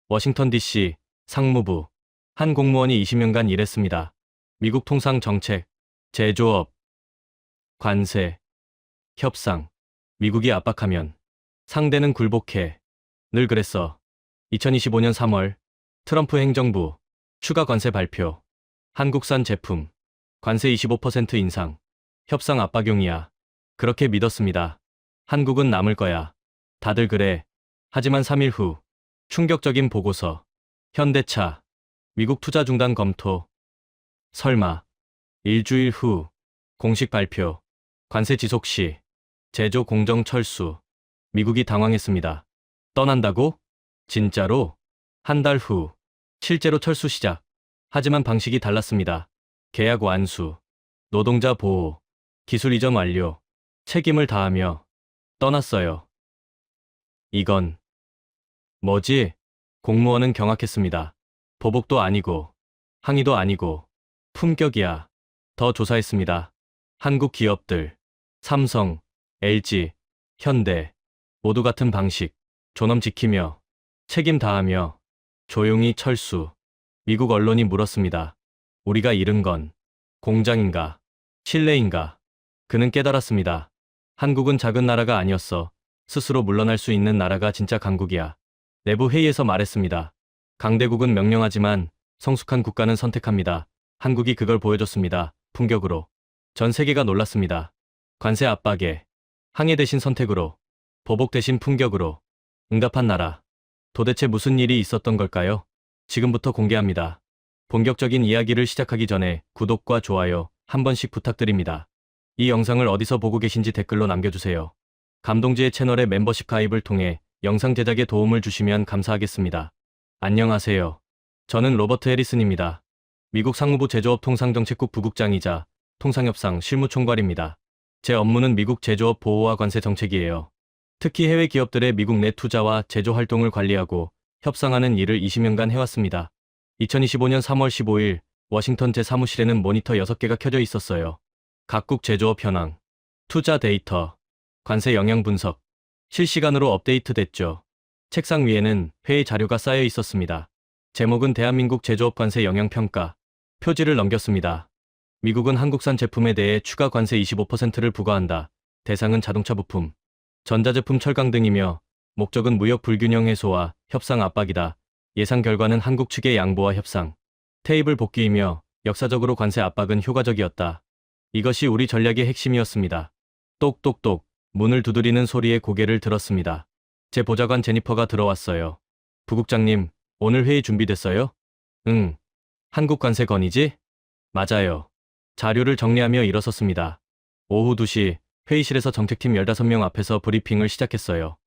워싱턴 DC 상무부 한 공무원이 20년간 일했습니다. 미국 통상 정책, 제조업, 관세, 협상. 미국이 압박하면 상대는 굴복해. 늘 그랬어. 2025년 3월 트럼프 행정부 추가 관세 발표. 한국산 제품 관세 25% 인상. 협상 압박용이야. 그렇게 믿었습니다. 한국은 남을 거야. 다들 그래. 하지만 3일 후 충격적인 보고서. 현대차 미국 투자 중단 검토. 설마. 일주일 후 공식 발표. 관세 지속 시 제조 공정 철수. 미국이 당황했습니다. 떠난다고? 진짜로? 한 달 후 실제로 철수 시작. 하지만 방식이 달랐습니다. 계약 완수, 노동자 보호, 기술 이전 완료, 책임을 다하며 떠났어요. 이건 뭐지? 공무원은 경악했습니다. 보복도 아니고 항의도 아니고 품격이야. 더 조사했습니다. 한국 기업들, 삼성, LG, 현대 모두 같은 방식, 존엄 지키며 책임 다하며 조용히 철수. 미국 언론이 물었습니다. 우리가 잃은 건 공장인가? 신뢰인가? 그는 깨달았습니다. 한국은 작은 나라가 아니었어. 스스로 물러날 수 있는 나라가 진짜 강국이야. 내부 회의에서 말했습니다. 강대국은 명령하지만 성숙한 국가는 선택합니다. 한국이 그걸 보여줬습니다. 품격으로. 전 세계가 놀랐습니다. 관세 압박에 항해 대신 선택으로, 보복 대신 품격으로 응답한 나라. 도대체 무슨 일이 있었던 걸까요? 지금부터 공개합니다. 본격적인 이야기를 시작하기 전에 구독과 좋아요 한 번씩 부탁드립니다. 이 영상을 어디서 보고 계신지 댓글로 남겨주세요. 감동지의 채널의 멤버십 가입을 통해 영상 제작에 도움을 주시면 감사하겠습니다. 안녕하세요. 저는 로버트 해리슨입니다. 미국 상무부 제조업 통상정책국 부국장이자 통상협상 실무총괄입니다. 제 업무는 미국 제조업 보호와 관세 정책이에요. 특히 해외 기업들의 미국 내 투자와 제조 활동을 관리하고 협상하는 일을 20년간 해왔습니다. 2025년 3월 15일 워싱턴 제 사무실에는 모니터 6개가 켜져 있었어요. 각국 제조업 현황, 투자 데이터, 관세 영향 분석, 실시간으로 업데이트됐죠. 책상 위에는 회의 자료가 쌓여 있었습니다. 제목은 대한민국 제조업 관세 영향 평가. 표지를 넘겼습니다. 미국은 한국산 제품에 대해 추가 관세 25%를 부과한다. 대상은 자동차 부품, 전자제품 철강 등이며 목적은 무역 불균형 해소와 협상 압박이다. 예상 결과는 한국 측의 양보와 협상, 테이블 복귀이며 역사적으로 관세 압박은 효과적이었다. 이것이 우리 전략의 핵심이었습니다. 똑똑똑 문을 두드리는 소리에 고개를 들었습니다. 제 보좌관 제니퍼가 들어왔어요. 부국장님, 오늘 회의 준비됐어요? 응. 한국 관세 건의지? 맞아요. 자료를 정리하며 일어섰습니다. 오후 2시 회의실에서 정책팀 15명 앞에서 브리핑을 시작했어요.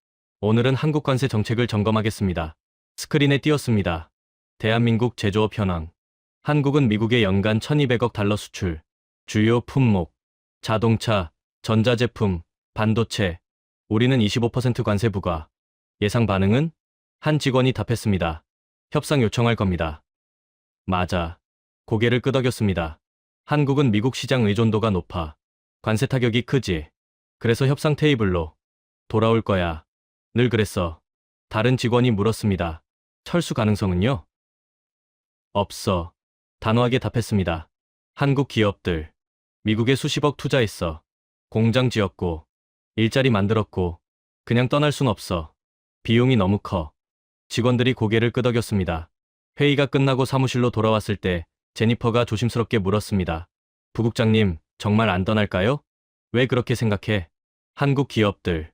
오늘은 한국 관세 정책을 점검하겠습니다. 스크린에 띄었습니다. 대한민국 제조업 현황. 한국은 미국에 연간 1200억 달러 수출. 주요 품목. 자동차, 전자제품, 반도체. 우리는 25% 관세 부과. 예상 반응은? 한 직원이 답했습니다. 협상 요청할 겁니다. 맞아. 고개를 끄덕였습니다. 한국은 미국 시장 의존도가 높아. 관세 타격이 크지. 그래서 협상 테이블로 돌아올 거야. 늘 그랬어. 다른 직원이 물었습니다. 철수 가능성은요? 없어. 단호하게 답했습니다. 한국 기업들. 미국에 수십억 투자했어. 공장 지었고, 일자리 만들었고, 그냥 떠날 순 없어. 비용이 너무 커. 직원들이 고개를 끄덕였습니다. 회의가 끝나고 사무실로 돌아왔을 때 제니퍼가 조심스럽게 물었습니다. 부국장님, 정말 안 떠날까요? 왜 그렇게 생각해? 한국 기업들.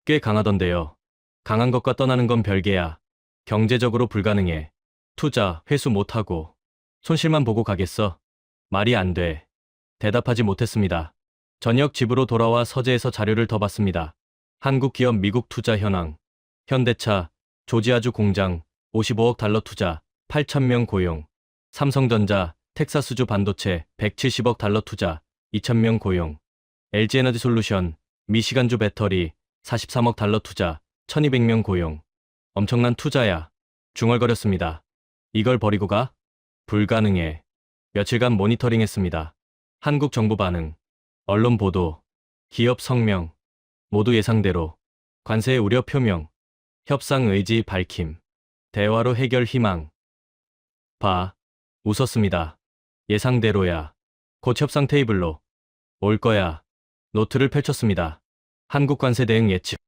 꽤 강하던데요. 강한 것과 떠나는 건 별개야. 경제적으로 불가능해. 투자, 회수 못하고. 손실만 보고 가겠어? 말이 안 돼. 대답하지 못했습니다. 저녁 집으로 돌아와 서재에서 자료를 더 봤습니다. 한국 기업 미국 투자 현황. 현대차, 조지아주 공장, 55억 달러 투자, 8,000명 고용. 삼성전자, 텍사스주 반도체, 170억 달러 투자, 2,000명 고용. LG에너지솔루션, 미시간주 배터리, 43억 달러 투자, 1,200명 고용. 엄청난 투자야. 중얼거렸습니다. 이걸 버리고 가? 불가능해. 며칠간 모니터링했습니다. 한국 정부 반응, 언론 보도, 기업 성명, 모두 예상대로. 관세의 우려 표명, 협상 의지 밝힘. 대화로 해결 희망. 봐. 웃었습니다. 예상대로야. 곧 협상 테이블로 올 거야. 노트를 펼쳤습니다. 한국 관세 대응 예측.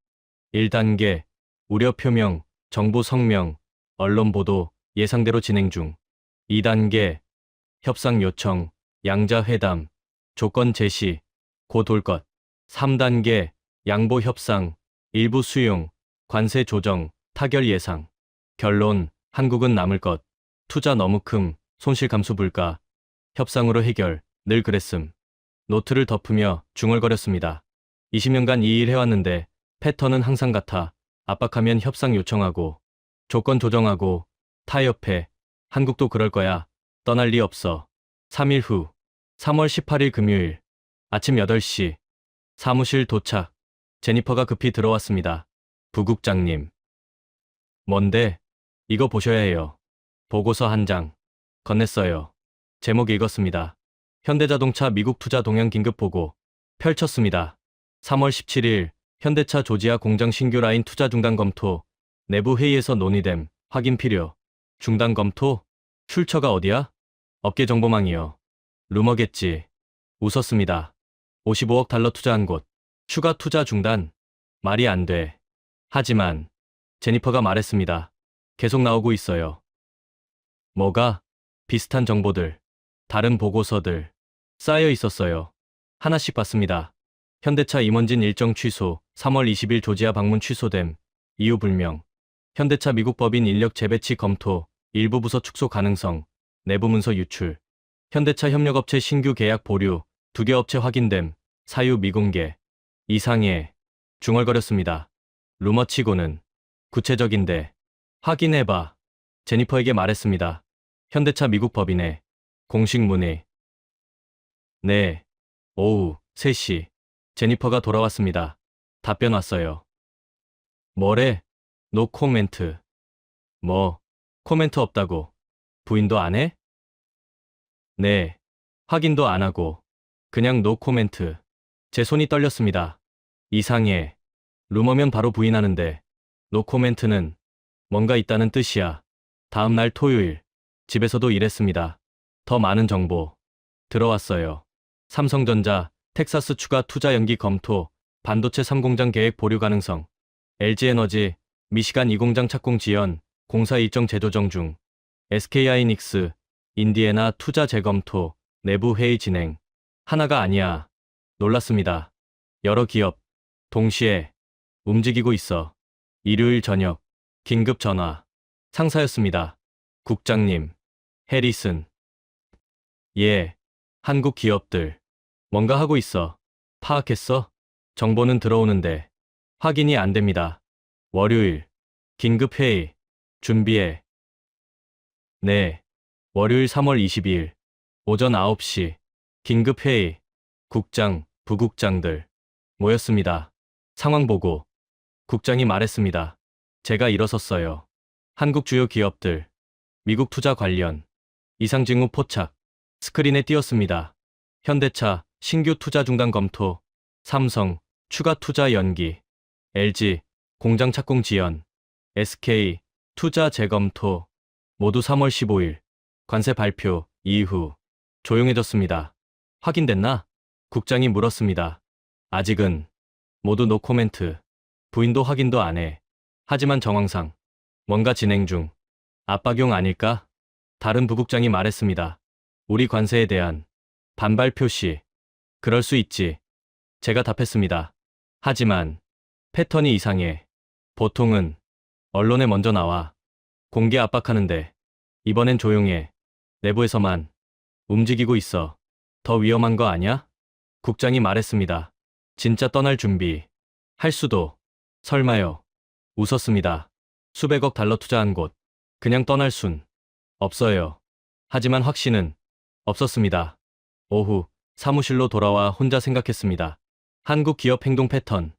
1단계. 우려 표명, 정보 성명, 언론 보도, 예상대로 진행 중. 2단계. 협상 요청, 양자 회담, 조건 제시, 곧 올 것. 3단계. 양보 협상, 일부 수용, 관세 조정, 타결 예상. 결론, 한국은 남을 것. 투자 너무 큼, 손실 감수 불가. 협상으로 해결, 늘 그랬음. 노트를 덮으며 중얼거렸습니다. 20년간 이 일 해왔는데 패턴은 항상 같아. 압박하면 협상 요청하고, 조건 조정하고, 타협해. 한국도 그럴 거야. 떠날 리 없어. 3일 후, 3월 18일 금요일, 아침 8시, 사무실 도착. 제니퍼가 급히 들어왔습니다. 부국장님. 뭔데? 이거 보셔야 해요. 보고서 한 장. 건넸어요. 제목 읽었습니다. 현대자동차 미국 투자 동향 긴급 보고. 펼쳤습니다. 3월 17일, 현대차 조지아 공장 신규 라인 투자 중단 검토. 내부 회의에서 논의됨. 확인 필요. 중단 검토? 출처가 어디야? 업계 정보망이요. 루머겠지. 웃었습니다. 55억 달러 투자한 곳. 추가 투자 중단. 말이 안 돼. 하지만 제니퍼가 말했습니다. 계속 나오고 있어요. 뭐가? 비슷한 정보들. 다른 보고서들. 쌓여 있었어요. 하나씩 봤습니다. 현대차 임원진 일정 취소, 3월 20일 조지아 방문 취소됨. 이유 불명. 현대차 미국 법인 인력 재배치 검토, 일부 부서 축소 가능성, 내부 문서 유출. 현대차 협력업체 신규 계약 보류, 2개 업체 확인됨. 사유 미공개. 이상해. 중얼거렸습니다. 루머치고는 구체적인데. 확인해봐. 제니퍼에게 말했습니다. 현대차 미국 법인의 공식 문의. 네. 오후 3시. 제니퍼가 돌아왔습니다. 답변 왔어요. 뭐래? 노 코멘트. 뭐, 코멘트 없다고. 부인도 안 해? 네. 확인도 안 하고. 그냥 노 코멘트. 제 손이 떨렸습니다. 이상해. 루머면 바로 부인하는데. 노 코멘트는 뭔가 있다는 뜻이야. 다음 날 토요일. 집에서도 일했습니다. 더 많은 정보. 들어왔어요. 삼성전자, 텍사스 추가 투자 연기 검토, 반도체 3공장 계획 보류 가능성. LG에너지, 미시간 2공장 착공 지연, 공사 일정 재조정 중. SK하이닉스, 인디애나 투자 재검토, 내부 회의 진행. 하나가 아니야. 놀랐습니다. 여러 기업, 동시에 움직이고 있어. 일요일 저녁, 긴급 전화. 상사였습니다. 국장님, 해리슨. 예, 한국 기업들. 뭔가 하고 있어. 파악했어? 정보는 들어오는데 확인이 안 됩니다. 월요일, 긴급 회의. 준비해. 네, 월요일 3월 22일, 오전 9시, 긴급 회의. 국장, 부국장들 모였습니다. 상황 보고. 국장이 말했습니다. 제가 일어섰어요. 한국 주요 기업들, 미국 투자 관련, 이상징후 포착, 스크린에 띄었습니다. 현대차, 신규 투자 중단 검토, 삼성, 추가 투자 연기, LG, 공장 착공 지연, SK, 투자 재검토, 모두 3월 15일, 관세 발표 이후, 조용해졌습니다. 확인됐나? 국장이 물었습니다. 아직은, 모두 노 코멘트, 부인도 확인도 안 해. 하지만 정황상, 뭔가 진행 중. 압박용 아닐까? 다른 부국장이 말했습니다. 우리 관세에 대한 반발 표시. 그럴 수 있지. 제가 답했습니다. 하지만 패턴이 이상해. 보통은 언론에 먼저 나와. 공개 압박하는데 이번엔 조용해. 내부에서만 움직이고 있어. 더 위험한 거 아냐? 국장이 말했습니다. 진짜 떠날 준비. 할 수도. 설마요. 웃었습니다. 수백억 달러 투자한 곳. 그냥 떠날 순 없어요. 하지만 확신은 없었습니다. 오후 사무실로 돌아와 혼자 생각했습니다. 한국 기업 행동 패턴,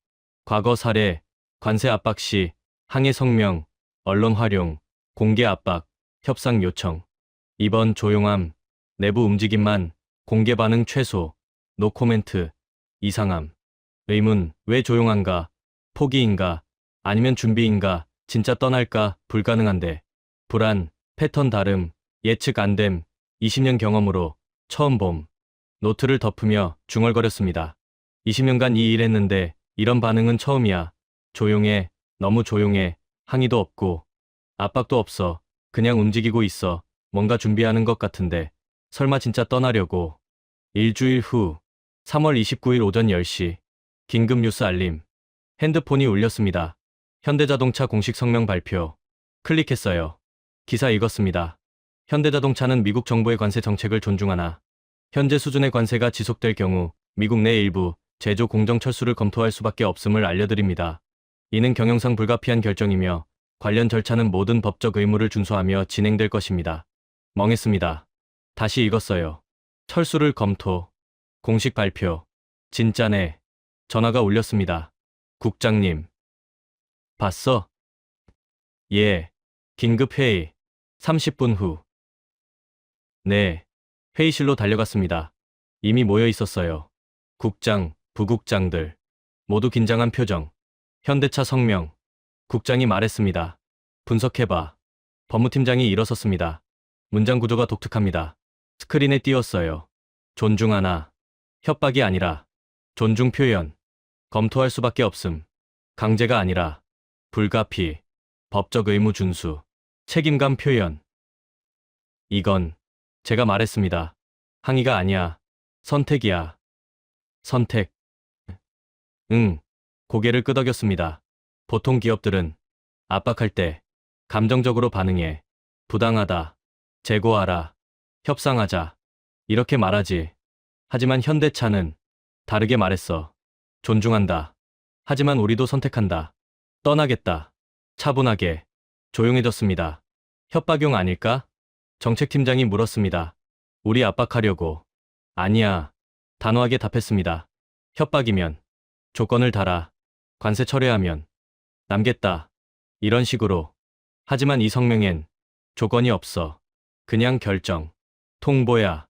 과거 사례, 관세 압박 시, 항해 성명, 언론 활용, 공개 압박, 협상 요청. 이번 조용함, 내부 움직임만, 공개 반응 최소, 노 코멘트, 이상함. 의문, 왜 조용한가? 포기인가? 아니면 준비인가? 진짜 떠날까? 불가능한데. 불안, 패턴 다름, 예측 안 됨, 20년 경험으로 처음 봄. 노트를 덮으며 중얼거렸습니다. 20년간 이 일했는데 이런 반응은 처음이야. 조용해, 너무 조용해, 항의도 없고 압박도 없어. 그냥 움직이고 있어. 뭔가 준비하는 것 같은데 설마 진짜 떠나려고. 일주일 후 3월 29일 오전 10시 긴급 뉴스 알림. 핸드폰이 울렸습니다. 현대자동차 공식 성명 발표. 클릭했어요. 기사 읽었습니다. 현대자동차는 미국 정부의 관세 정책을 존중하나 현재 수준의 관세가 지속될 경우 미국 내 일부 제조 공정 철수를 검토할 수밖에 없음을 알려드립니다. 이는 경영상 불가피한 결정이며 관련 절차는 모든 법적 의무를 준수하며 진행될 것입니다. 멍했습니다. 다시 읽었어요. 철수를 검토. 공식 발표. 진짜네. 전화가 울렸습니다. 국장님. 봤어? 예. 긴급 회의. 30분 후. 네. 회의실로 달려갔습니다. 이미 모여 있었어요. 국장, 부국장들. 모두 긴장한 표정. 현대차 성명. 국장이 말했습니다. 분석해봐. 법무팀장이 일어섰습니다. 문장 구조가 독특합니다. 스크린에 띄웠어요. 존중하나. 협박이 아니라. 존중 표현. 검토할 수밖에 없음. 강제가 아니라. 불가피. 법적 의무 준수. 책임감 표현. 이건 제가 말했습니다. 항의가 아니야. 선택이야. 선택. 응. 고개를 끄덕였습니다. 보통 기업들은 압박할 때 감정적으로 반응해. 부당하다. 재고하라. 협상하자. 이렇게 말하지. 하지만 현대차는 다르게 말했어. 존중한다. 하지만 우리도 선택한다. 떠나겠다. 차분하게. 조용해졌습니다. 협박용 아닐까? 정책팀장이 물었습니다. 우리 압박하려고. 아니야. 단호하게 답했습니다. 협박이면 조건을 달아. 관세 철회하면 남겠다. 이런 식으로. 하지만 이 성명엔 조건이 없어. 그냥 결정. 통보야.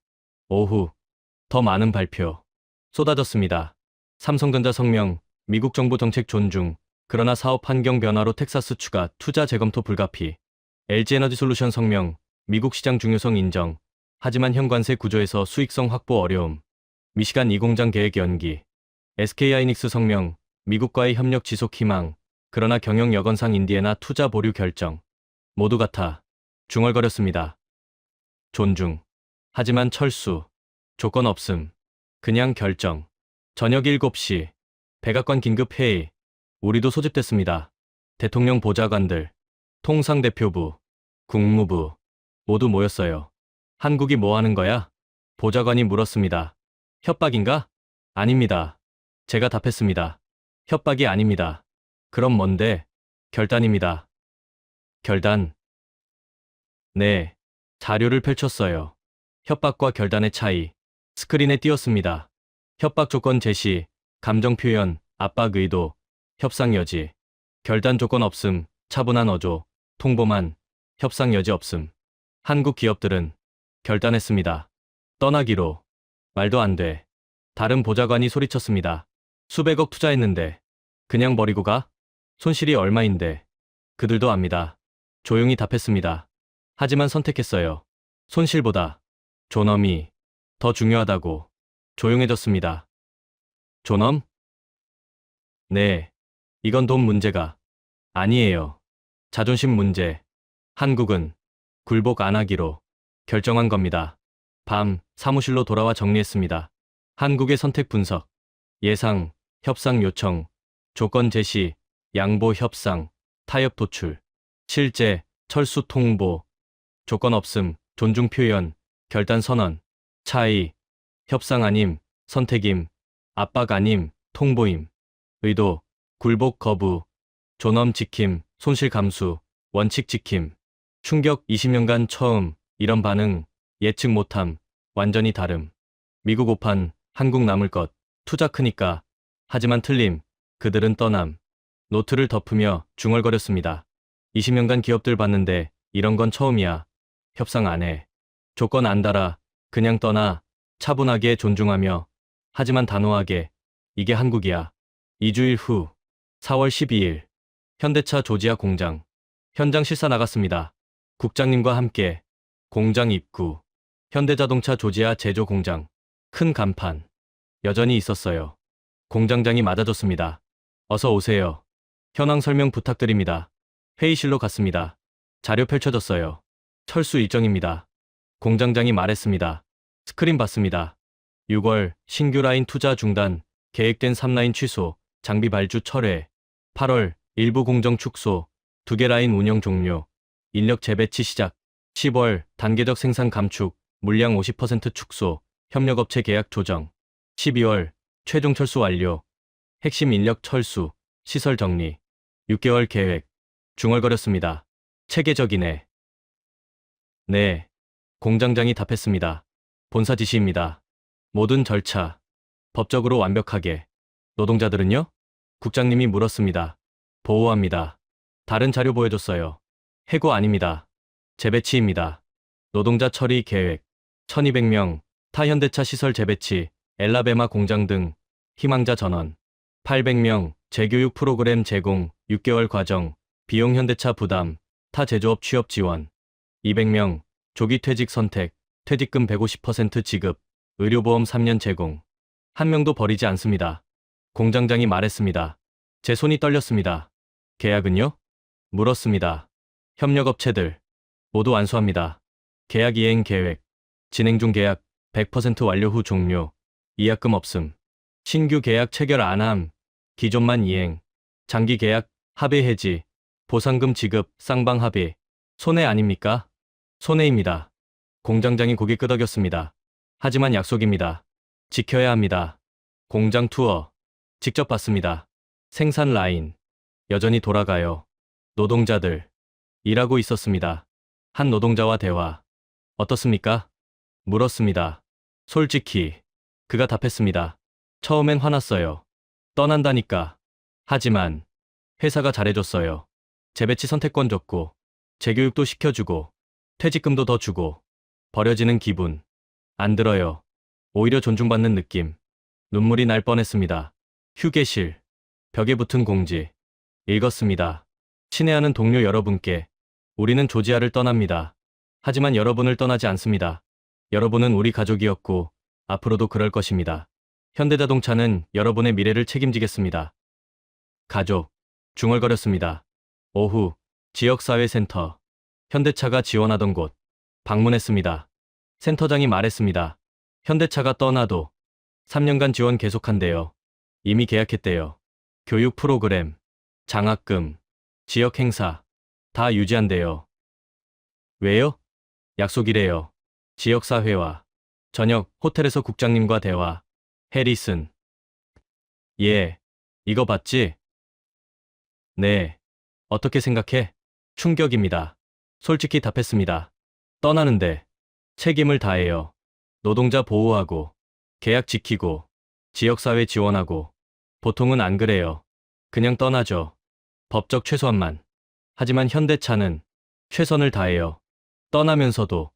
오후. 더 많은 발표. 쏟아졌습니다. 삼성전자 성명, 미국 정부 정책 존중, 그러나 사업 환경 변화로 텍사스 추가, 투자 재검토 불가피. LG에너지솔루션 성명, 미국 시장 중요성 인정, 하지만 현 관세 구조에서 수익성 확보 어려움. 미시간 2공장 계획 연기. SK하이닉스 성명, 미국과의 협력 지속 희망, 그러나 경영 여건상 인디애나 투자 보류 결정. 모두 같아. 중얼거렸습니다. 존중. 하지만 철수. 조건 없음. 그냥 결정. 저녁 7시. 백악관 긴급 회의. 우리도 소집됐습니다. 대통령 보좌관들, 통상대표부, 국무부 모두 모였어요. 한국이 뭐 하는 거야? 보좌관이 물었습니다. 협박인가? 아닙니다. 제가 답했습니다. 협박이 아닙니다. 그럼 뭔데? 결단입니다. 결단. 네. 자료를 펼쳤어요. 협박과 결단의 차이. 스크린에 띄었습니다. 협박 조건 제시, 감정 표현, 압박 의도, 협상 여지. 결단 조건 없음, 차분한 어조, 통보만, 협상 여지 없음. 한국 기업들은 결단했습니다. 떠나기로. 말도 안 돼. 다른 보좌관이 소리쳤습니다. 수백억 투자했는데 그냥 버리고 가? 손실이 얼마인데. 그들도 압니다. 조용히 답했습니다. 하지만 선택했어요. 손실보다 존엄이 더 중요하다고. 조용해졌습니다. 존엄? 네. 이건 돈 문제가 아니에요. 자존심 문제. 한국은 굴복 안 하기로 결정한 겁니다. 밤 사무실로 돌아와 정리했습니다. 한국의 선택 분석. 예상, 협상 요청, 조건 제시, 양보 협상, 타협 도출. 실제, 철수 통보, 조건 없음, 존중 표현, 결단 선언. 차이, 협상 아님, 선택임, 압박 아님, 통보임. 의도, 굴복 거부, 존엄 지킴, 손실 감수, 원칙 지킴. 충격 20년간 처음, 이런 반응, 예측 못함, 완전히 다름. 미국 오판, 한국 남을 것, 투자 크니까. 하지만 틀림, 그들은 떠남. 노트를 덮으며 중얼거렸습니다. 20년간 기업들 봤는데 이런 건 처음이야. 협상 안 해. 조건 안 달아. 그냥 떠나. 차분하게 존중하며. 하지만 단호하게. 이게 한국이야. 2주일 후 4월 12일 현대차 조지아 공장. 현장 실사 나갔습니다. 국장님과 함께 공장 입구, 현대자동차 조지아 제조 공장, 큰 간판, 여전히 있었어요. 공장장이 맞아줬습니다. 어서 오세요. 현황 설명 부탁드립니다. 회의실로 갔습니다. 자료 펼쳐졌어요. 철수 일정입니다. 공장장이 말했습니다. 스크린 봤습니다. 6월 신규 라인 투자 중단, 계획된 3라인 취소, 장비 발주 철회. 8월 일부 공정 축소, 2개 라인 운영 종료, 인력 재배치 시작. 10월 단계적 생산 감축, 물량 50% 축소, 협력업체 계약 조정. 12월 최종 철수 완료, 핵심 인력 철수, 시설 정리. 6개월 계획. 중얼거렸습니다. 체계적이네. 네. 공장장이 답했습니다. 본사 지시입니다. 모든 절차, 법적으로 완벽하게. 노동자들은요? 국장님이 물었습니다. 보호합니다. 다른 자료 보여줬어요. 해고 아닙니다. 재배치입니다. 노동자 처리 계획, 1200명, 타현대차 시설 재배치, 엘라베마 공장 등, 희망자 전원, 800명, 재교육 프로그램 제공, 6개월 과정, 비용 현대차 부담, 타 제조업 취업 지원, 200명, 조기 퇴직 선택, 퇴직금 150% 지급, 의료보험 3년 제공. 한 명도 버리지 않습니다. 공장장이 말했습니다. 제 손이 떨렸습니다. 계약은요? 물었습니다. 협력업체들 모두 완수합니다. 계약 이행 계획, 진행 중 계약 100% 완료 후 종료, 이약금 없음, 신규 계약 체결 안함, 기존만 이행, 장기 계약 합의 해지, 보상금 지급 쌍방 합의. 손해 아닙니까? 손해입니다. 공장장이 고개 끄덕였습니다. 하지만 약속입니다. 지켜야 합니다. 공장 투어 직접 봤습니다. 생산 라인 여전히 돌아가요. 노동자들 일하고 있었습니다. 한 노동자와 대화. 어떻습니까? 물었습니다. 솔직히 그가 답했습니다. 처음엔 화났어요. 떠난다니까. 하지만 회사가 잘해줬어요. 재배치 선택권 줬고 재교육도 시켜주고 퇴직금도 더 주고 버려지는 기분 안 들어요. 오히려 존중받는 느낌. 눈물이 날 뻔했습니다. 휴게실 벽에 붙은 공지 읽었습니다. 친애하는 동료 여러분께 우리는 조지아를 떠납니다. 하지만 여러분을 떠나지 않습니다. 여러분은 우리 가족이었고 앞으로도 그럴 것입니다. 현대자동차는 여러분의 미래를 책임지겠습니다. 가족 중얼거렸습니다. 오후 지역사회센터 현대차가 지원하던 곳 방문했습니다. 센터장이 말했습니다. 현대차가 떠나도 3년간 지원 계속한대요. 이미 계약했대요. 교육 프로그램, 장학금, 지역 행사 다 유지한대요. 왜요? 약속이래요. 지역사회와 저녁 호텔에서 국장님과 대화. 해리슨. 예, 이거 봤지? 네. 어떻게 생각해? 충격입니다. 솔직히 답했습니다. 떠나는데 책임을 다해요. 노동자 보호하고 계약 지키고 지역사회 지원하고. 보통은 안 그래요. 그냥 떠나죠. 법적 최소한만. 하지만 현대차는 최선을 다해요. 떠나면서도.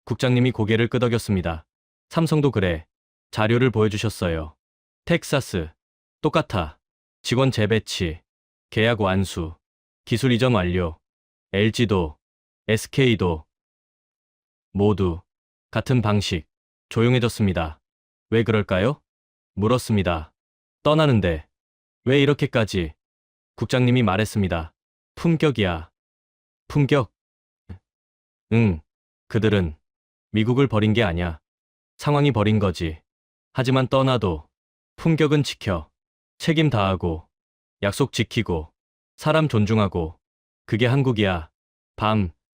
국장님이 고개를 끄덕였습니다. 삼성도 그래. 자료를 보여주셨어요. 텍사스 똑같아. 직원 재배치, 계약 완수, 기술 이전 완료. LG도, SK도 모두 같은 방식. 조용해졌습니다. 왜 그럴까요? 물었습니다. 떠나는데 왜 이렇게까지? 국장님이 말했습니다. 품격이야. 품격? 응. 그들은 미국을 버린 게 아냐. 상황이 버린 거지. 하지만 떠나도 품격은 지켜. 책임 다하고 약속 지키고 사람 존중하고. 그게 한국이야.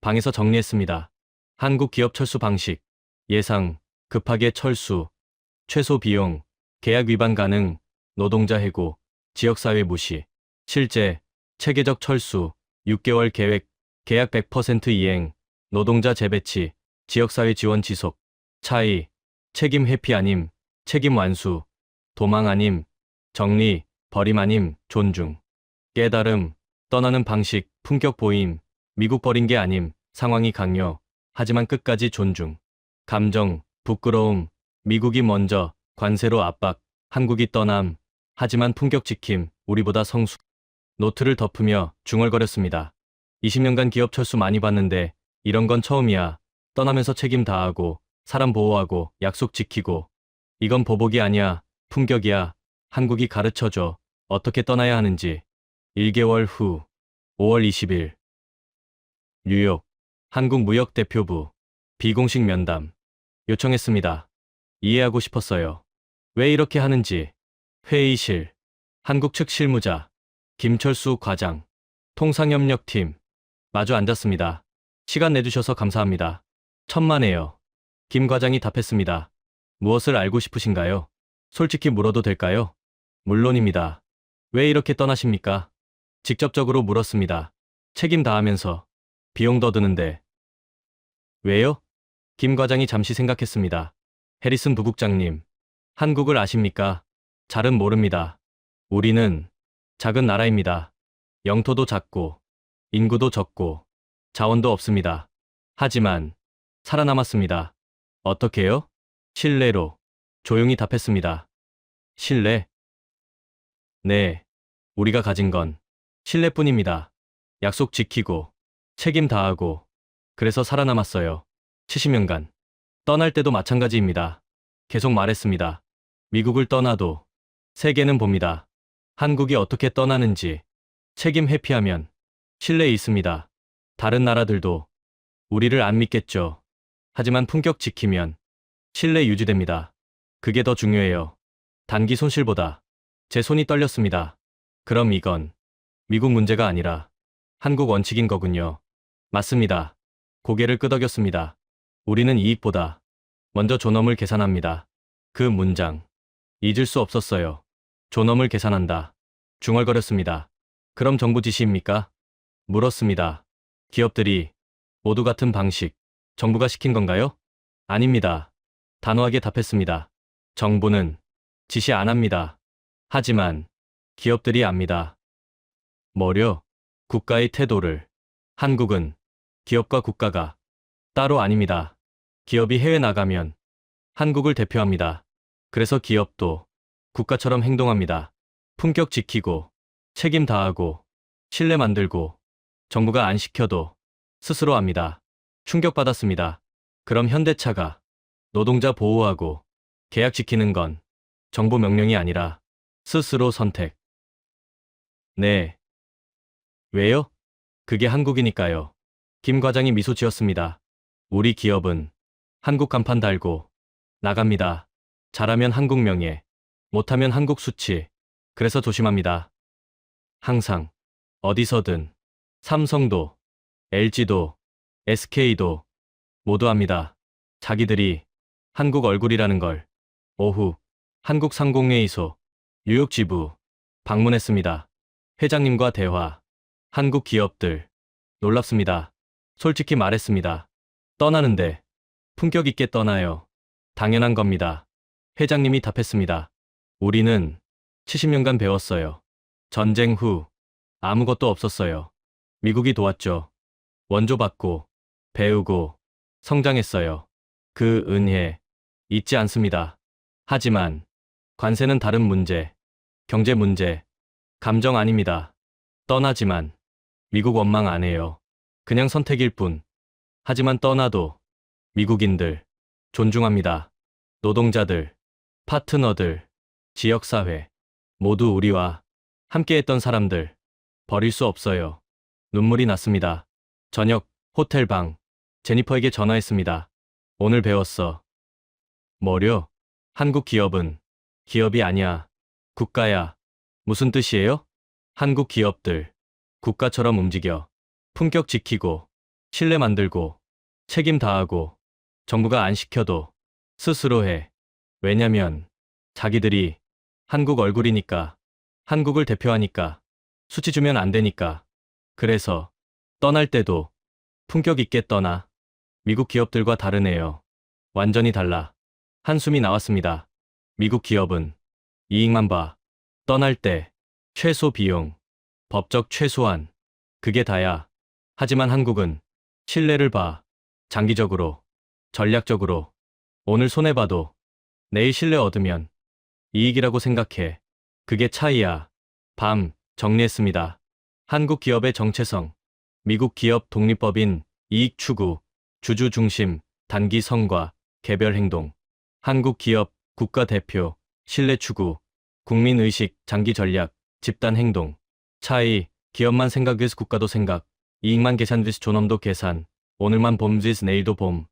방에서 정리했습니다. 한국 기업 철수 방식. 예상, 급하게 철수, 최소 비용, 계약 위반 가능, 노동자 해고, 지역사회 무시. 실제, 체계적 철수, 6개월 계획, 계약 100% 이행, 노동자 재배치, 지역사회 지원 지속. 차이, 책임 회피 아님, 책임 완수, 도망 아님, 정리, 버림 아님, 존중. 깨달음, 떠나는 방식, 품격 보임, 미국 버린 게 아님, 상황이 강요, 하지만 끝까지 존중. 감정, 부끄러움, 미국이 먼저, 관세로 압박, 한국이 떠남, 하지만 품격 지킴, 우리보다 성숙. 노트를 덮으며 중얼거렸습니다. 20년간 기업 철수 많이 봤는데 이런 건 처음이야. 떠나면서 책임 다하고, 사람 보호하고, 약속 지키고. 이건 보복이 아니야. 품격이야. 한국이 가르쳐줘. 어떻게 떠나야 하는지. 1개월 후, 5월 20일. 뉴욕, 한국무역대표부. 비공식 면담. 요청했습니다. 이해하고 싶었어요. 왜 이렇게 하는지. 회의실. 한국 측 실무자. 김철수 과장. 통상협력팀. 마주 앉았습니다. 시간 내주셔서 감사합니다. 천만에요. 김 과장이 답했습니다. 무엇을 알고 싶으신가요? 솔직히 물어도 될까요? 물론입니다. 왜 이렇게 떠나십니까? 직접적으로 물었습니다. 책임 다하면서. 비용 더 드는데. 왜요? 김 과장이 잠시 생각했습니다. 해리슨 부국장님, 한국을 아십니까? 잘은 모릅니다. 우리는 작은 나라입니다. 영토도 작고, 인구도 적고, 자원도 없습니다. 하지만, 살아남았습니다. 어떻게요? 신뢰로. 조용히 답했습니다. 신뢰? 네. 우리가 가진 건 신뢰뿐입니다. 약속 지키고, 책임 다하고, 그래서 살아남았어요. 70년간. 떠날 때도 마찬가지입니다. 계속 말했습니다. 미국을 떠나도 세계는 봅니다. 한국이 어떻게 떠나는지. 책임 회피하면 신뢰 있습니다. 다른 나라들도 우리를 안 믿겠죠. 하지만 품격 지키면 신뢰 유지됩니다. 그게 더 중요해요. 단기 손실보다. 제 손이 떨렸습니다. 그럼 이건 미국 문제가 아니라 한국 원칙인 거군요. 맞습니다. 고개를 끄덕였습니다. 우리는 이익보다 먼저 존엄을 계산합니다. 그 문장. 잊을 수 없었어요. 존엄을 계산한다. 중얼거렸습니다. 그럼 정부 지시입니까? 물었습니다. 기업들이 모두 같은 방식, 정부가 시킨 건가요? 아닙니다. 단호하게 답했습니다. 정부는 지시 안 합니다. 하지만 기업들이 압니다. 뭐려? 국가의 태도를. 한국은 기업과 국가가 따로 아닙니다. 기업이 해외 나가면 한국을 대표합니다. 그래서 기업도 국가처럼 행동합니다. 품격 지키고, 책임 다하고, 신뢰 만들고, 정부가 안 시켜도 스스로 합니다. 충격받았습니다. 그럼 현대차가 노동자 보호하고 계약 지키는 건 정부 명령이 아니라 스스로 선택. 네. 왜요? 그게 한국이니까요. 김 과장이 미소 지었습니다. 우리 기업은 한국 간판 달고 나갑니다. 잘하면 한국 명예, 못하면 한국 수치. 그래서 조심합니다. 항상, 어디서든, 삼성도, LG도, SK도 모두 합니다. 자기들이 한국 얼굴이라는 걸. 오후, 한국상공회의소, 뉴욕 지부, 방문했습니다. 회장님과 대화. 한국 기업들. 놀랍습니다. 솔직히 말했습니다. 떠나는데, 품격 있게 떠나요. 당연한 겁니다. 회장님이 답했습니다. 우리는 70년간 배웠어요. 전쟁 후 아무것도 없었어요. 미국이 도왔죠. 원조 받고, 배우고, 성장했어요. 그 은혜 잊지 않습니다. 하지만 관세는 다른 문제, 경제 문제, 감정 아닙니다. 떠나지만 미국 원망 안 해요. 그냥 선택일 뿐. 하지만 떠나도 미국인들 존중합니다. 노동자들, 파트너들, 지역사회, 모두 우리와 함께했던 사람들 버릴 수 없어요. 눈물이 났습니다. 저녁 호텔방. 제니퍼에게 전화했습니다. 오늘 배웠어. 뭐려? 한국 기업은 기업이 아니야. 국가야. 무슨 뜻이에요? 한국 기업들 국가처럼 움직여. 품격 지키고, 신뢰 만들고, 책임 다하고, 정부가 안 시켜도 스스로 해. 왜냐면 자기들이 한국 얼굴이니까, 한국을 대표하니까, 수치 주면 안 되니까. 그래서 떠날 때도 품격 있게 떠나. 미국 기업들과 다르네요. 완전히 달라. 한숨이 나왔습니다. 미국 기업은 이익만 봐. 떠날 때 최소 비용, 법적 최소한. 그게 다야. 하지만 한국은 신뢰를 봐. 장기적으로, 전략적으로. 오늘 손해봐도 내일 신뢰 얻으면 이익이라고 생각해. 그게 차이야. 밤 정리했습니다. 한국 기업의 정체성, 미국 기업 독립법인 이익 추구, 주주 중심, 단기 성과, 개별 행동. 한국 기업, 국가 대표, 신뢰 추구, 국민 의식, 장기 전략, 집단 행동. 차이, 기업만 생각 vs 국가도 생각, 이익만 계산 vs 존엄도 계산, 오늘만 봄 vs 내일도 봄.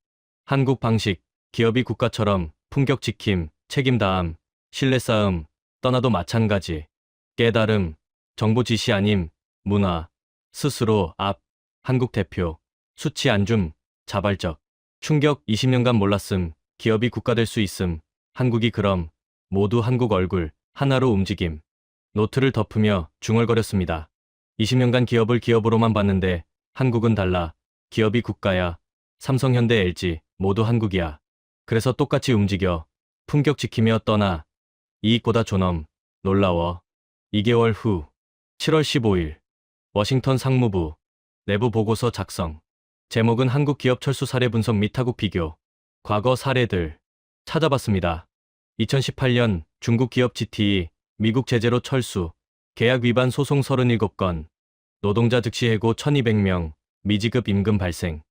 한국 방식, 기업이 국가처럼 품격 지킴, 책임 다함, 신뢰 쌓음, 떠나도 마찬가지. 깨달음, 정보 지시 아님, 문화, 스스로, 앞, 한국 대표, 수치 안줌, 자발적, 충격 20년간 몰랐음, 기업이 국가 될 수 있음, 한국이 그럼, 모두 한국 얼굴, 하나로 움직임. 노트를 덮으며 중얼거렸습니다. 20년간 기업을 기업으로만 봤는데, 한국은 달라. 기업이 국가야. 삼성, 현대, LG, 모두 한국이야. 그래서 똑같이 움직여. 품격 지키며 떠나. 이익보다 존엄. 놀라워. 2개월 후, 7월 15일, 워싱턴 상무부, 내부 보고서 작성. 제목은 한국 기업 철수 사례 분석 및 타국 비교. 과거 사례들. 찾아봤습니다. 2018년 중국 기업 GTE, 미국 제재로 철수, 계약 위반 소송 37건, 노동자 즉시 해고 1200명, 미지급 임금 발생.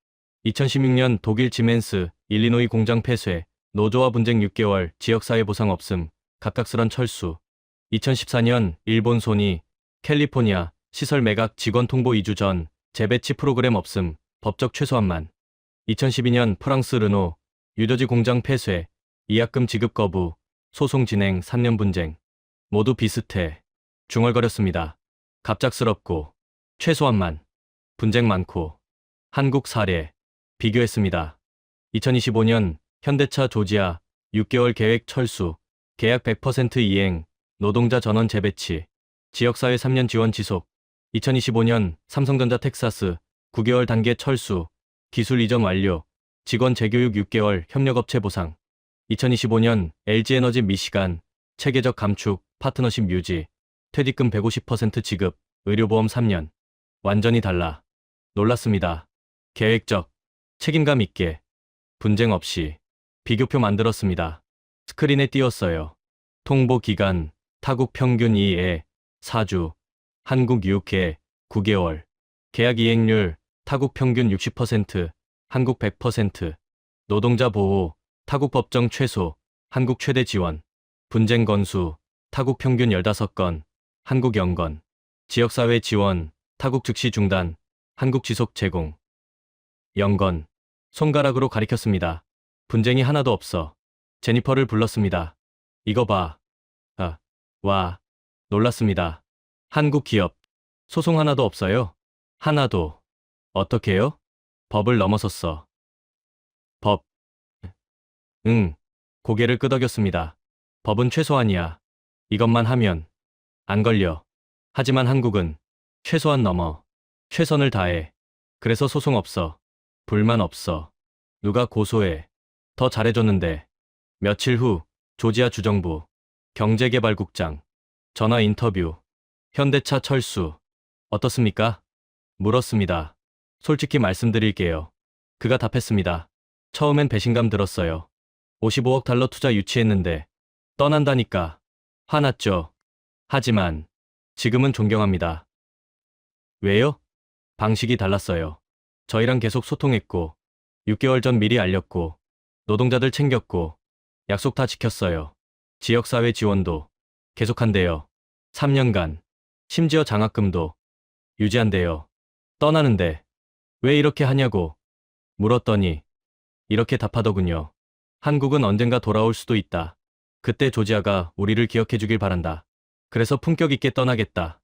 2016년 독일 지멘스, 일리노이 공장 폐쇄, 노조와 분쟁 6개월, 지역사회 보상 없음, 갑작스런 철수. 2014년 일본 소니, 캘리포니아, 시설 매각 직원 통보 2주 전, 재배치 프로그램 없음, 법적 최소한만. 2012년 프랑스 르노, 유저지 공장 폐쇄, 이약금 지급 거부, 소송 진행 3년 분쟁. 모두 비슷해. 중얼거렸습니다. 갑작스럽고, 최소한만, 분쟁 많고. 한국 사례, 비교했습니다. 2025년 현대차 조지아, 6개월 계획 철수, 계약 100% 이행, 노동자 전원 재배치, 지역사회 3년 지원 지속. 2025년 삼성전자 텍사스, 9개월 단계 철수, 기술 이전 완료, 직원 재교육 6개월 협력업체 보상. 2025년 LG에너지 미시간, 체계적 감축, 파트너십 유지, 퇴직금 150% 지급, 의료보험 3년. 완전히 달라. 놀랐습니다. 계획적, 책임감 있게, 분쟁 없이, 비교표 만들었습니다. 스크린에 띄웠어요. 통보 기간, 타국 평균 2에 4주, 한국 6회 9개월, 계약 이행률, 타국 평균 60%, 한국 100%, 노동자 보호, 타국 법정 최소, 한국 최대 지원, 분쟁 건수, 타국 평균 15건, 한국 0건, 지역사회 지원, 타국 즉시 중단, 한국 지속 제공. 0건, 손가락으로 가리켰습니다. 분쟁이 하나도 없어. 제니퍼를 불렀습니다. 이거 봐. 와. 놀랐습니다. 한국 기업. 소송 하나도 없어요. 하나도. 어떻게요? 법을 넘어섰어. 법. 응. 고개를 끄덕였습니다. 법은 최소한이야. 이것만 하면 안 걸려. 하지만 한국은 최소한 넘어. 최선을 다해. 그래서 소송 없어. 불만 없어. 누가 고소해. 더 잘해줬는데. 며칠 후 조지아 주정부 경제개발국장 전화 인터뷰. 현대차 철수 어떻습니까? 물었습니다. 솔직히 말씀드릴게요. 그가 답했습니다. 처음엔 배신감 들었어요. 55억 달러 투자 유치했는데 떠난다니까. 화났죠. 하지만 지금은 존경합니다. 왜요? 방식이 달랐어요. 저희랑 계속 소통했고 6개월 전 미리 알렸고 노동자들 챙겼고 약속 다 지켰어요. 지역사회 지원도 계속한대요. 3년간. 심지어 장학금도 유지한대요. 떠나는데 왜 이렇게 하냐고 물었더니 이렇게 답하더군요. 한국은 언젠가 돌아올 수도 있다. 그때 조지아가 우리를 기억해 주길 바란다. 그래서 품격 있게 떠나겠다.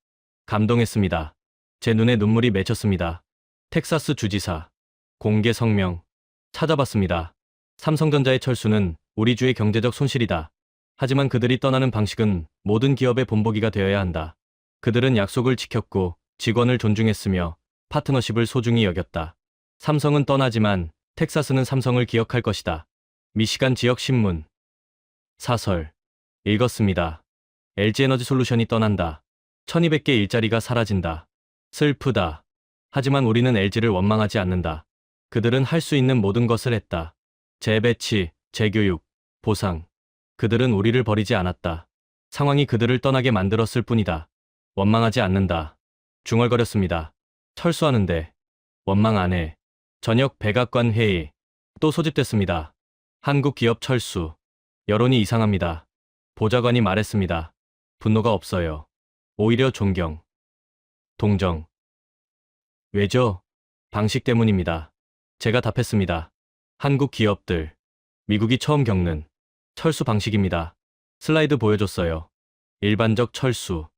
감동했습니다. 제 눈에 눈물이 맺혔습니다. 텍사스 주지사 공개 성명 찾아봤습니다. 삼성전자의 철수는 우리 주의 경제적 손실이다. 하지만 그들이 떠나는 방식은 모든 기업의 본보기가 되어야 한다. 그들은 약속을 지켰고 직원을 존중했으며 파트너십을 소중히 여겼다. 삼성은 떠나지만 텍사스는 삼성을 기억할 것이다. 미시간 지역 신문 사설 읽었습니다. LG에너지솔루션이 떠난다. 1200개 일자리가 사라진다. 슬프다. 하지만 우리는 LG를 원망하지 않는다. 그들은 할 수 있는 모든 것을 했다. 재배치, 재교육, 보상. 그들은 우리를 버리지 않았다. 상황이 그들을 떠나게 만들었을 뿐이다. 원망하지 않는다. 중얼거렸습니다. 철수하는데 원망 안 해. 저녁 백악관 회의. 또 소집됐습니다. 한국 기업 철수. 여론이 이상합니다. 보좌관이 말했습니다. 분노가 없어요. 오히려 존경. 동정. 왜죠? 방식 때문입니다. 제가 답했습니다. 한국 기업들. 미국이 처음 겪는 철수 방식입니다. 슬라이드 보여줬어요. 일반적 철수.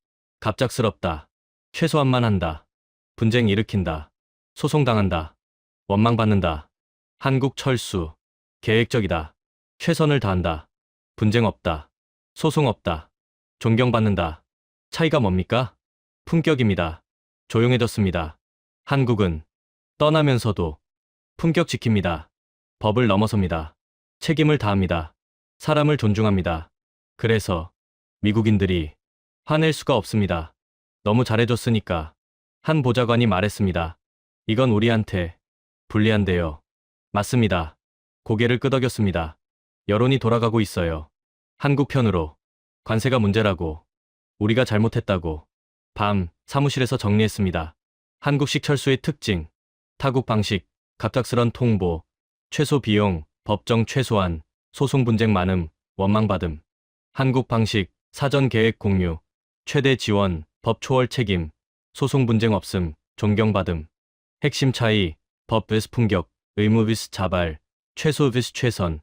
갑작스럽다. 최소한만 한다. 분쟁 일으킨다. 소송당한다. 원망받는다. 한국 철수. 계획적이다. 최선을 다한다. 분쟁 없다. 소송 없다. 존경받는다. 차이가 뭡니까? 품격입니다. 조용해졌습니다. 한국은 떠나면서도 품격 지킵니다. 법을 넘어섭니다. 책임을 다합니다. 사람을 존중합니다. 그래서 미국인들이 화낼 수가 없습니다. 너무 잘해줬으니까. 한 보좌관이 말했습니다. 이건 우리한테 불리한데요. 맞습니다. 고개를 끄덕였습니다. 여론이 돌아가고 있어요. 한국 편으로. 관세가 문제라고. 우리가 잘못했다고. 밤 사무실에서 정리했습니다. 한국식 철수의 특징. 타국 방식, 갑작스런 통보, 최소 비용, 법정 최소한, 소송 분쟁 많음, 원망받음. 한국 방식, 사전 계획 공유, 최대 지원, 법 초월 책임, 소송 분쟁 없음, 존경받음. 핵심 차이, 법 vs 품격, 의무 vs 자발, 최소 vs 최선,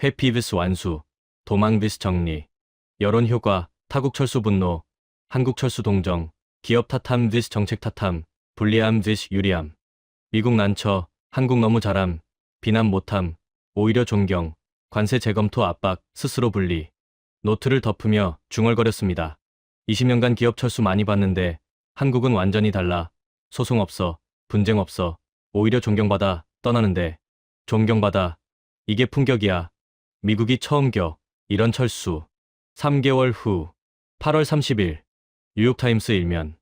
회피 vs 완수, 도망 vs 정리. 여론 효과, 타국 철수 분노, 한국 철수 동정, 기업 탓함 vs 정책 탓함, 불리함 vs 유리함. 미국 난처, 한국 너무 잘함, 비난 못함, 오히려 존경, 관세 재검토 압박, 스스로 분리. 노트를 덮으며 중얼거렸습니다. 20년간 기업 철수 많이 봤는데 한국은 완전히 달라. 소송 없어, 분쟁 없어, 오히려 존경받아, 떠나는데. 존경받아. 이게 품격이야. 미국이 처음 겨. 이런 철수. 3개월 후 8월 30일 뉴욕타임스 일면.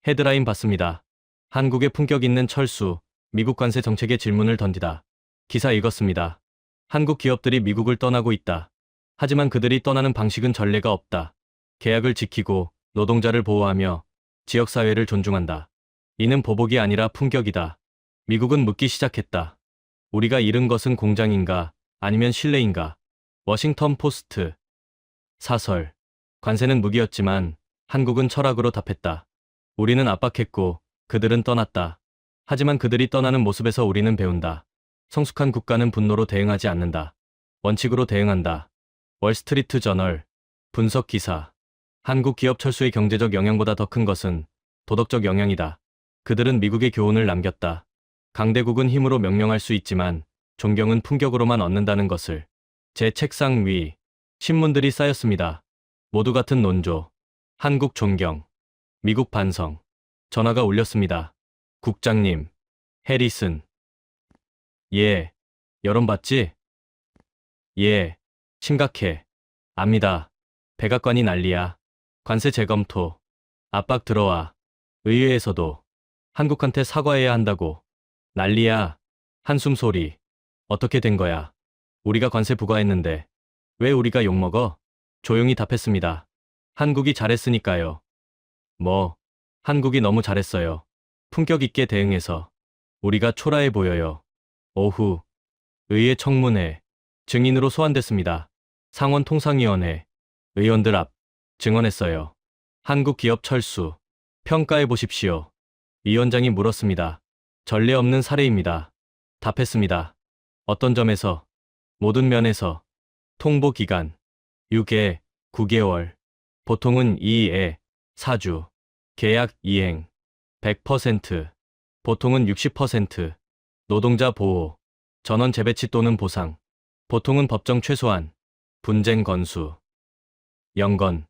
헤드라인 봤습니다. 한국의 품격 있는 철수, 미국 관세 정책에 질문을 던지다. 기사 읽었습니다. 한국 기업들이 미국을 떠나고 있다. 하지만 그들이 떠나는 방식은 전례가 없다. 계약을 지키고 노동자를 보호하며 지역사회를 존중한다. 이는 보복이 아니라 품격이다. 미국은 묻기 시작했다. 우리가 잃은 것은 공장인가 아니면 신뢰인가? 워싱턴 포스트. 사설. 관세는 무기였지만 한국은 철학으로 답했다. 우리는 압박했고 그들은 떠났다. 하지만 그들이 떠나는 모습에서 우리는 배운다. 성숙한 국가는 분노로 대응하지 않는다. 원칙으로 대응한다. 월스트리트 저널. 분석 기사. 한국 기업 철수의 경제적 영향보다 더 큰 것은 도덕적 영향이다. 그들은 미국의 교훈을 남겼다. 강대국은 힘으로 명령할 수 있지만 존경은 품격으로만 얻는다는 것을. 제 책상 위 신문들이 쌓였습니다. 모두 같은 논조. 한국 존경. 미국 반성. 전화가 울렸습니다. 국장님. 해리슨. 예. 여론 봤지? 예. 심각해. 압니다. 백악관이 난리야. 관세 재검토. 압박 들어와. 의회에서도. 한국한테 사과해야 한다고. 난리야. 한숨 소리. 어떻게 된 거야? 우리가 관세 부과했는데. 왜 우리가 욕먹어? 조용히 답했습니다. 한국이 잘했으니까요. 뭐, 한국이 너무 잘했어요. 품격 있게 대응해서. 우리가 초라해 보여요. 오후. 의회 청문회. 증인으로 소환됐습니다. 상원통상위원회. 의원들 앞. 증언했어요. 한국 기업 철수. 평가해 보십시오. 위원장이 물었습니다. 전례 없는 사례입니다. 답했습니다. 어떤 점에서? 모든 면에서. 통보 기간. 6개, 9개월. 보통은 2에 4주. 계약 이행. 100%. 보통은 60%. 노동자 보호. 전원 재배치 또는 보상. 보통은 법정 최소한. 분쟁 건수. 0건.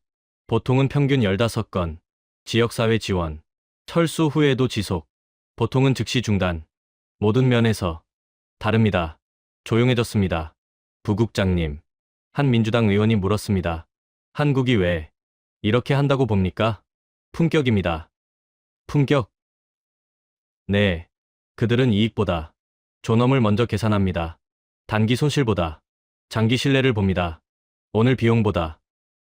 보통은 평균 15건. 지역사회 지원. 철수 후에도 지속. 보통은 즉시 중단. 모든 면에서. 다릅니다. 조용해졌습니다. 부국장님. 한 민주당 의원이 물었습니다. 한국이 왜 이렇게 한다고 봅니까? 품격입니다. 품격? 네. 그들은 이익보다 존엄을 먼저 계산합니다. 단기 손실보다 장기 신뢰를 봅니다. 오늘 비용보다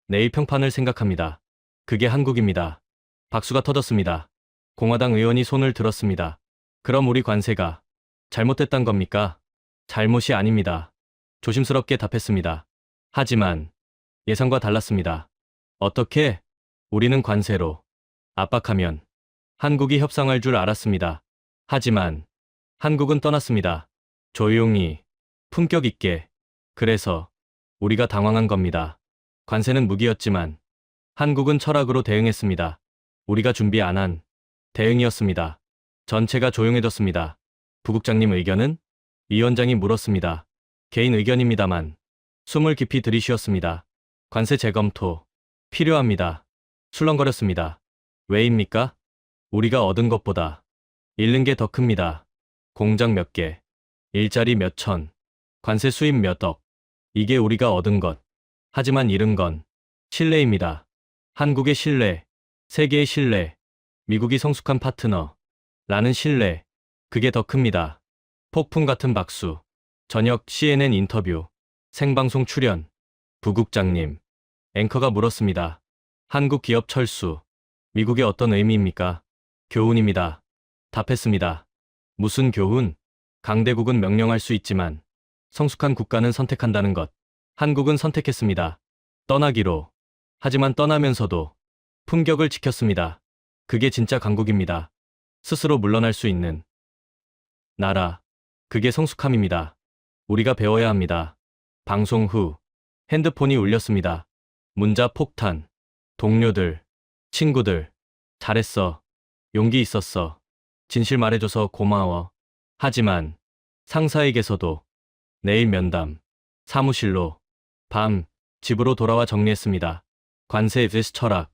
내일 평판을 생각합니다. 그게 한국입니다. 박수가 터졌습니다. 공화당 의원이 손을 들었습니다. 그럼 우리 관세가 잘못됐단 겁니까? 잘못이 아닙니다. 조심스럽게 답했습니다. 하지만 예상과 달랐습니다. 어떻게? 우리는 관세로 압박하면 한국이 협상할 줄 알았습니다. 하지만 한국은 떠났습니다. 조용히, 품격 있게. 그래서 우리가 당황한 겁니다. 관세는 무기였지만 한국은 철학으로 대응했습니다. 우리가 준비 안 한 대응이었습니다. 전체가 조용해졌습니다. 부국장님 의견은? 위원장이 물었습니다. 개인 의견입니다만 숨을 깊이 들이쉬었습니다. 관세 재검토 필요합니다. 술렁거렸습니다. 왜입니까? 우리가 얻은 것보다 잃는 게 더 큽니다. 공장 몇 개, 일자리 몇 천, 관세 수입 몇 억. 이게 우리가 얻은 것. 하지만 잃은 건 신뢰입니다. 한국의 신뢰, 세계의 신뢰, 미국이 성숙한 파트너. 라는 신뢰. 그게 더 큽니다. 폭풍 같은 박수. 저녁 CNN 인터뷰. 생방송 출연. 부국장님. 앵커가 물었습니다. 한국 기업 철수. 미국의 어떤 의미입니까? 교훈입니다. 답했습니다. 무슨 교훈? 강대국은 명령할 수 있지만 성숙한 국가는 선택한다는 것. 한국은 선택했습니다. 떠나기로. 하지만 떠나면서도 품격을 지켰습니다. 그게 진짜 강국입니다. 스스로 물러날 수 있는 나라. 그게 성숙함입니다. 우리가 배워야 합니다. 방송 후 핸드폰이 울렸습니다. 문자 폭탄. 동료들, 친구들. 잘했어. 용기 있었어. 진실 말해줘서 고마워. 하지만 상사에게서도 내일 면담. 사무실로. 밤. 집으로 돌아와 정리했습니다. 관세 vs 철학.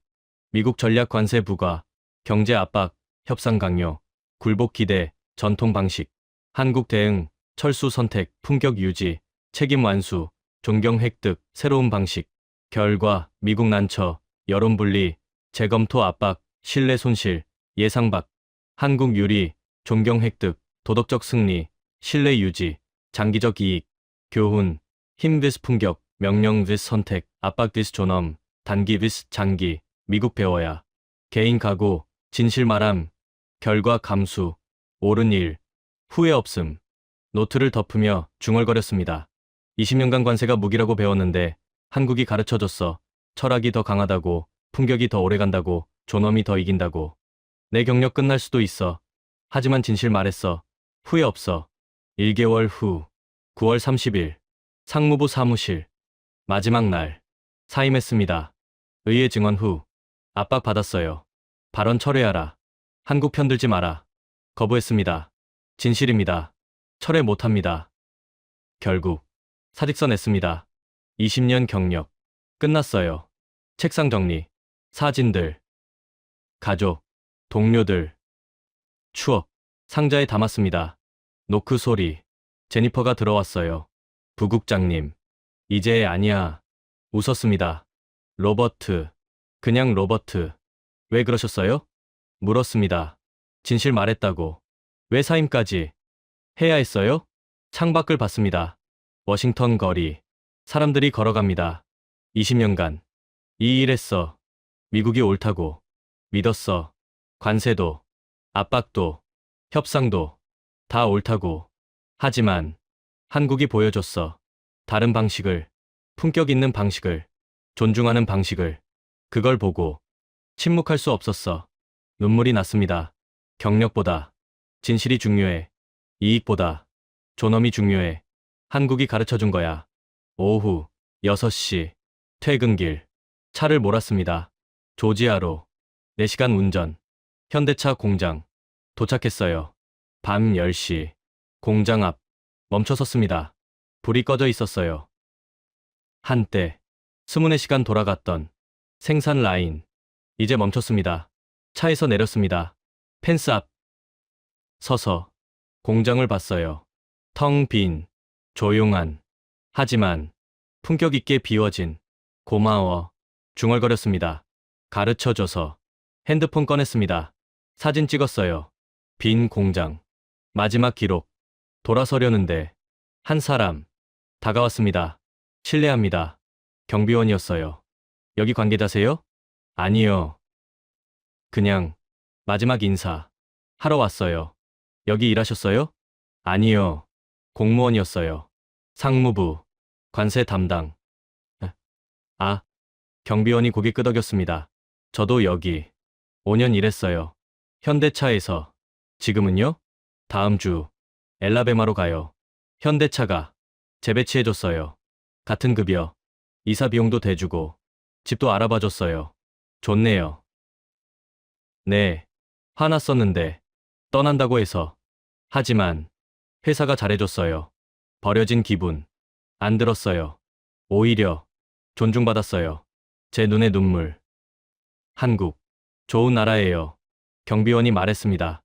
미국 전략 관세 부과. 경제 압박. 협상 강요. 굴복 기대. 전통 방식. 한국 대응. 철수 선택. 품격 유지. 책임 완수. 존경 획득. 새로운 방식. 결과. 미국 난처. 여론 분리. 재검토 압박. 신뢰 손실. 예상 밖. 한국 유리. 존경 획득. 도덕적 승리. 신뢰 유지. 장기적 이익. 교훈. 힘 vs 품격. 명령 vs 선택. 압박 vs 존엄. 단기 vs 장기. 미국 배워야. 개인 각오. 진실 말함. 결과 감수. 옳은 일. 후회 없음. 노트를 덮으며 중얼거렸습니다. 20년간 관세가 무기라고 배웠는데 한국이 가르쳐줬어. 철학이 더 강하다고. 품격이 더 오래간다고. 존엄이 더 이긴다고. 내 경력 끝날 수도 있어. 하지만 진실 말했어. 후회 없어. 1개월 후 9월 30일 상무부 사무실. 마지막 날 사임했습니다. 의회 증언 후 압박받았어요. 발언 철회하라. 한국 편들지 마라. 거부했습니다. 진실입니다. 철회 못합니다. 결국 사직서 냈습니다. 20년 경력 끝났어요. 책상 정리. 사진들. 가족. 동료들. 추억. 상자에 담았습니다. 노크 소리. 제니퍼가 들어왔어요. 부국장님. 이제 아니야. 웃었습니다. 로버트. 그냥 로버트. 왜 그러셨어요? 물었습니다. 진실 말했다고. 왜 사임까지 해야 했어요? 창밖을 봤습니다. 워싱턴 거리. 사람들이 걸어갑니다. 20년간 이 일 했어. 미국이 옳다고 믿었어. 관세도, 압박도, 협상도 다 옳다고. 하지만 한국이 보여줬어. 다른 방식을, 품격 있는 방식을, 존중하는 방식을. 그걸 보고 침묵할 수 없었어. 눈물이 났습니다. 경력보다 진실이 중요해. 이익보다 존엄이 중요해. 한국이 가르쳐준 거야. 오후 6시 퇴근길. 차를 몰았습니다. 조지아로. 4시간 운전. 현대차 공장. 도착했어요. 밤 10시. 공장 앞. 멈춰 섰습니다. 불이 꺼져 있었어요. 한때 24시간 돌아갔던 생산 라인. 이제 멈췄습니다. 차에서 내렸습니다. 펜스 앞 서서 공장을 봤어요. 텅 빈, 조용한, 하지만 품격 있게 비워진. 고마워. 중얼거렸습니다. 가르쳐줘서. 핸드폰 꺼냈습니다. 사진 찍었어요. 빈 공장. 마지막 기록. 돌아서려는데 한 사람 다가왔습니다. 실례합니다. 경비원이었어요. 여기 관계자세요? 아니요. 그냥 마지막 인사 하러 왔어요. 여기 일하셨어요? 아니요. 공무원이었어요. 상무부, 관세 담당. 아, 경비원이 고개 끄덕였습니다. 저도 여기 5년 일했어요. 현대차에서. 지금은요? 다음 주 엘라베마로 가요. 현대차가 재배치해줬어요. 같은 급여, 이사 비용도 대주고, 집도 알아봐줬어요. 좋네요. 네, 화났었는데, 떠난다고 해서. 하지만, 회사가 잘해줬어요. 버려진 기분, 안 들었어요. 오히려, 존중받았어요. 제 눈에 눈물. 한국, 좋은 나라예요. 경비원이 말했습니다.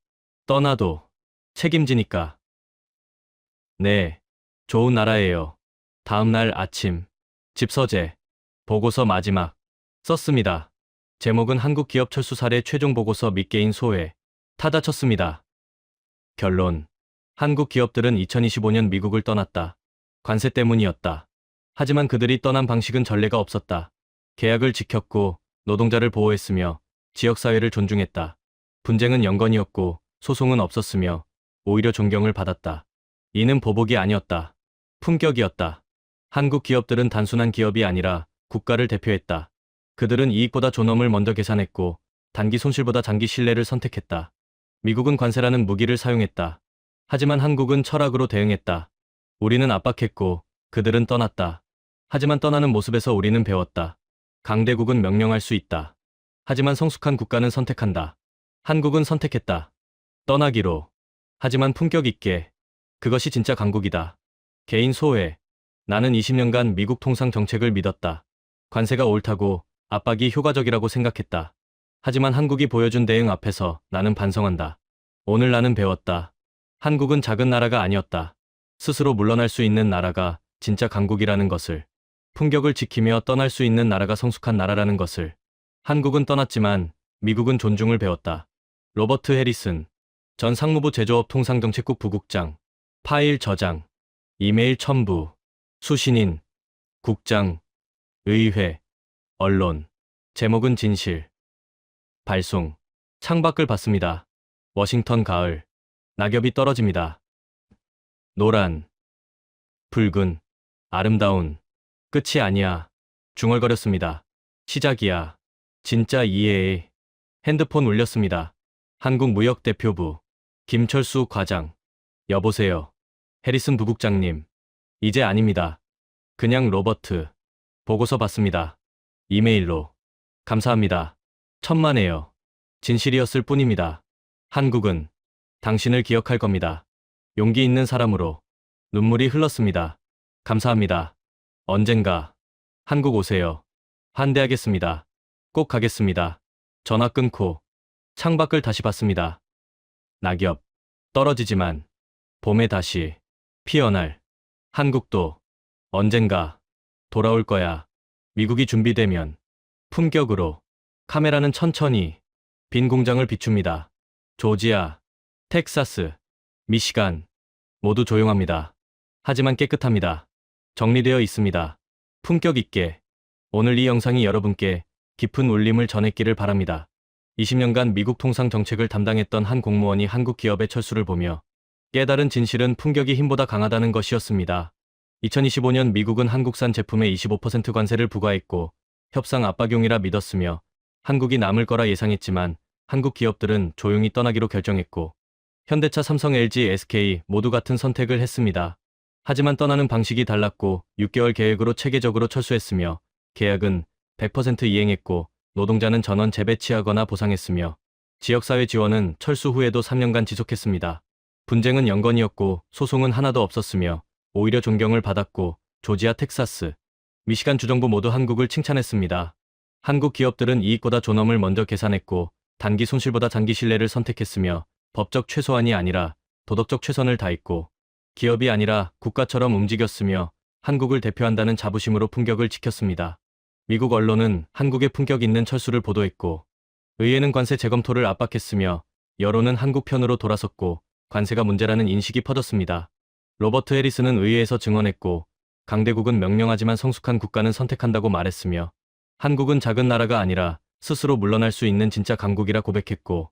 떠나도, 책임지니까. 네, 좋은 나라예요. 다음 날 아침, 집서재, 보고서 마지막, 썼습니다. 제목은 한국기업 철수 사례 최종 보고서 및 개인 소외, 타자 쳤습니다. 결론. 한국 기업들은 2025년 미국을 떠났다. 관세 때문이었다. 하지만 그들이 떠난 방식은 전례가 없었다. 계약을 지켰고, 노동자를 보호했으며, 지역사회를 존중했다. 분쟁은 영건이었고, 소송은 없었으며, 오히려 존경을 받았다. 이는 보복이 아니었다. 품격이었다. 한국 기업들은 단순한 기업이 아니라 국가를 대표했다. 그들은 이익보다 존엄을 먼저 계산했고, 단기 손실보다 장기 신뢰를 선택했다. 미국은 관세라는 무기를 사용했다. 하지만 한국은 철학으로 대응했다. 우리는 압박했고, 그들은 떠났다. 하지만 떠나는 모습에서 우리는 배웠다. 강대국은 명령할 수 있다. 하지만 성숙한 국가는 선택한다. 한국은 선택했다. 떠나기로. 하지만 품격 있게. 그것이 진짜 강국이다. 개인 소외. 나는 20년간 미국 통상 정책을 믿었다. 관세가 옳다고, 압박이 효과적이라고 생각했다. 하지만 한국이 보여준 대응 앞에서 나는 반성한다. 오늘 나는 배웠다. 한국은 작은 나라가 아니었다. 스스로 물러날 수 있는 나라가 진짜 강국이라는 것을. 품격을 지키며 떠날 수 있는 나라가 성숙한 나라라는 것을. 한국은 떠났지만 미국은 존중을 배웠다. 로버트 해리슨 전 상무부 제조업 통상정책국 부국장. 파일 저장, 이메일 첨부, 수신인, 국장, 의회, 언론. 제목은 진실. 발송. 창밖을 봤습니다. 워싱턴 가을. 낙엽이 떨어집니다. 노란, 붉은, 아름다운. 끝이 아니야. 중얼거렸습니다. 시작이야. 진짜 이해해. 핸드폰 울렸습니다. 한국무역대표부. 김철수 과장. 여보세요. 해리슨 부국장님. 이제 아닙니다. 그냥 로버트. 보고서 받습니다. 이메일로. 감사합니다. 천만에요. 진실이었을 뿐입니다. 한국은 당신을 기억할 겁니다. 용기 있는 사람으로. 눈물이 흘렀습니다. 감사합니다. 언젠가 한국 오세요. 환대하겠습니다. 꼭 가겠습니다. 전화 끊고 창밖을 다시 봤습니다. 낙엽 떨어지지만 봄에 다시 피어날. 한국도 언젠가 돌아올 거야. 미국이 준비되면. 품격으로. 카메라는 천천히 빈 공장을 비춥니다. 조지아, 텍사스, 미시간. 모두 조용합니다. 하지만 깨끗합니다. 정리되어 있습니다. 품격 있게. 오늘 이 영상이 여러분께 깊은 울림을 전했기를 바랍니다. 20년간 미국 통상 정책을 담당했던 한 공무원이 한국 기업의 철수를 보며 깨달은 진실은 품격이 힘보다 강하다는 것이었습니다. 2025년 미국은 한국산 제품에 25% 관세를 부과했고 협상 압박용이라 믿었으며 한국이 남을 거라 예상했지만 한국 기업들은 조용히 떠나기로 결정했고 현대차, 삼성, LG, SK 모두 같은 선택을 했습니다. 하지만 떠나는 방식이 달랐고 6개월 계획으로 체계적으로 철수했으며 계약은 100% 이행했고 노동자는 전원 재배치하거나 보상했으며 지역사회 지원은 철수 후에도 3년간 지속했습니다. 분쟁은 영건이었고 소송은 하나도 없었으며 오히려 존경을 받았고 조지아, 텍사스, 미시간 주정부 모두 한국을 칭찬했습니다. 한국 기업들은 이익보다 존엄을 먼저 계산했고 단기 손실보다 장기 신뢰를 선택했으며 법적 최소한이 아니라 도덕적 최선을 다했고 기업이 아니라 국가처럼 움직였으며 한국을 대표한다는 자부심으로 품격을 지켰습니다. 미국 언론은 한국의 품격 있는 철수를 보도했고 의회는 관세 재검토를 압박했으며 여론은 한국 편으로 돌아섰고 관세가 문제라는 인식이 퍼졌습니다. 로버트 해리슨은 의회에서 증언했고 강대국은 명령하지만 성숙한 국가는 선택한다고 말했으며 한국은 작은 나라가 아니라 스스로 물러날 수 있는 진짜 강국이라 고백했고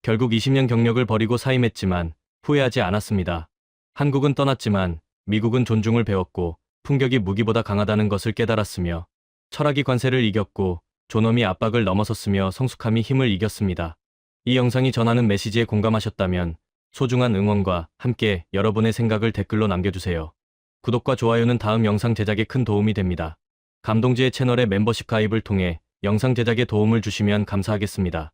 결국 20년 경력을 버리고 사임했지만 후회하지 않았습니다. 한국은 떠났지만 미국은 존중을 배웠고 품격이 무기보다 강하다는 것을 깨달았으며 철학이 관세를 이겼고 존엄이 압박을 넘어섰으며 성숙함이 힘을 이겼습니다. 이 영상이 전하는 메시지에 공감하셨다면 소중한 응원과 함께 여러분의 생각을 댓글로 남겨주세요. 구독과 좋아요는 다음 영상 제작에 큰 도움이 됩니다. 감동지의 채널의 멤버십 가입을 통해 영상 제작에 도움을 주시면 감사하겠습니다.